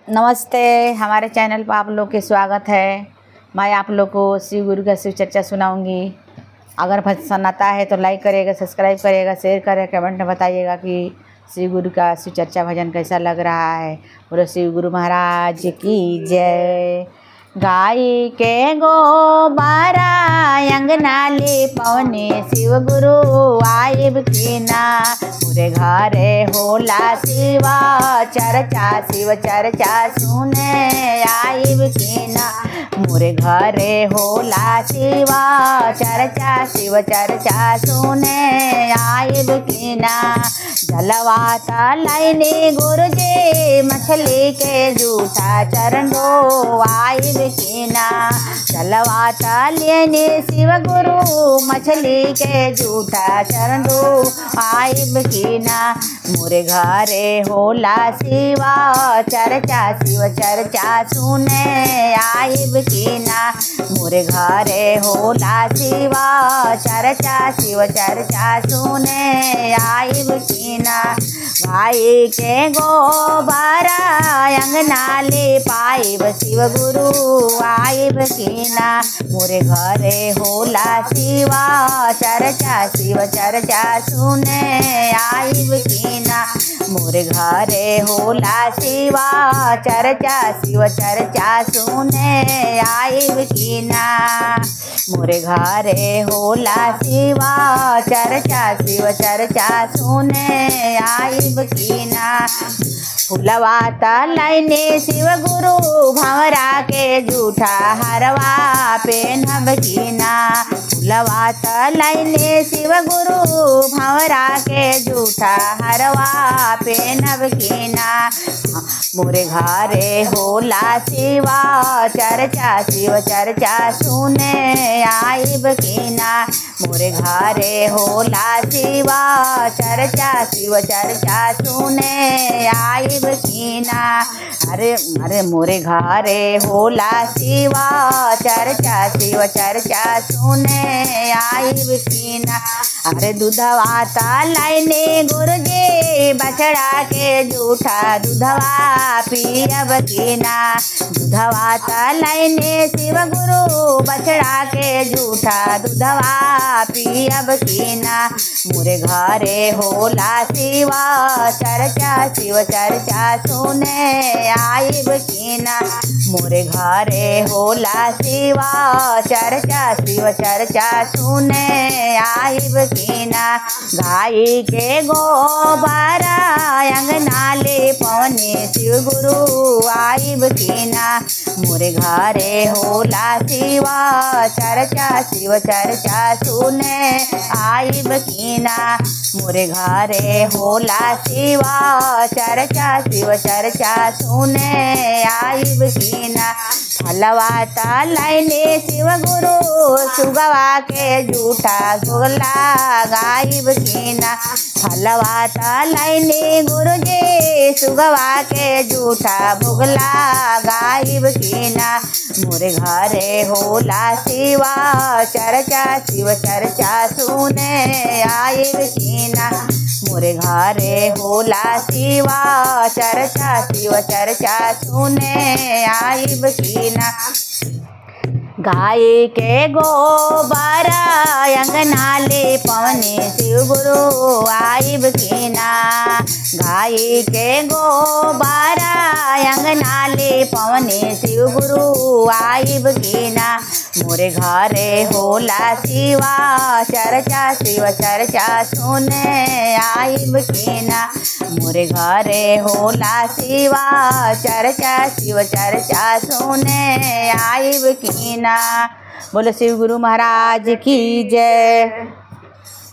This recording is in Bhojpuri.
नमस्ते, हमारे चैनल पर आप लोग के स्वागत है। मैं आप लोग को शिव गुरु का शिव चर्चा सुनाऊंगी। अगर पसंद आता है तो लाइक करिएगा, सब्सक्राइब करिएगा, शेयर करिएगा, कमेंट में बताइएगा कि शिव गुरु का शिव चर्चा भजन कैसा लग रहा है। बोलो शिव गुरु महाराज की जय। गाय के गोबारा अंगना ले पवने शिव गुरु आइब की ना। पूरे घरे होला शिवा चर्चा, शिव चर्चा सुने आइब की ना। मोरे घरे होला शिवा चर्चा, शिव चर्चा सुने आइब की ना। जलवाता लाइने गुरुजी मछली के जूठा चरण दो आइब की ना। जलवाता लेने शिव गुरु मछली के जूठा चरण दो आइब की ना। मोरे घरे होला शिवा चर्चा, शिव चर्चा सुने आइब की ना। मोरे घरे होला शिवा चर्चा, शिव चर्चा सुने आइब की ना। गाय के गोबारा अंगना ले पाइब शिव गुरु आइब की ना। मोरे घरे होला शिवा चर्चा, शिव चर्चा सुने आइब की ना। मोरे घरे होला शिवा चर्चा, शिव चर्चा सुने आइब की ना। मोरे घरे होला शिवा चर्चा, शिव चर्चा सुने आइब की ना। फुलवाता लाइने शिव गुरु भंवरा के जूठा हरवा पेनब की ना। फुलवाता लाइने शिव गुरु भंवरा के जूठा हरवा पेनब की ना। मोरे घरे होला शिवा चर्चा, शिव चर्चा सुने आइब की ना। मोरे घरे होला शिवा चर्चा, शिव चर्चा सुने आइब की ना। अरे मोरे घरे होला शिवा चर्चा, शिव चर्चा सुने आइब की ना। अरे दूधवाता लाइने गुरुजी बछड़ा के जूठा दूधवा पियब की ना। दूधवाता लाइने शिव गुरु बछड़ा के जूठा दूधवा पियब की ना। मोरे घरे होला शिवा चर्चा, शिव चर्चा सुने आइब की ना। मोरे घरे होला शिवा चर्चा, शिव चर्चा सुने आइब की ना। गाय के गोबारा अंगना ले पवने शिव गुरु आइब की ना। मोरे घरे होला शिवा चर्चा, शिव चर्चा सुने आइब की ना। मोरे घरे होला शिवा चर्चा, शिव चर्चा सुने आइब की ना। फलवाता लाइने शिव गुरु सुगवा के जूठा सुगला गाइब की ना। फलवाता लाइने गुरुजी सुगवा के जूठा भुगला गाइब की ना। मोरे घरे होला शिवा चर्चा, शिव चर्चा सुने आइब की ना। मोरे घरे होला शिवा चर्चा, शिव चर्चा सुने आइब की ना। गाय के गोबारा अंगना ले पवने शिव गुरु आइब की ना। गाय के गोबारा अंगना ले पवने शिव गुरु आइब की ना। मोरे घरे होला शिवा चर्चा, शिव चर्चा सुने आइब की ना। मोरे घरे होला शिवा चर्चा, शिव चर्चा सुने आइब की ना। बोलो शिव गुरु महाराज की जय।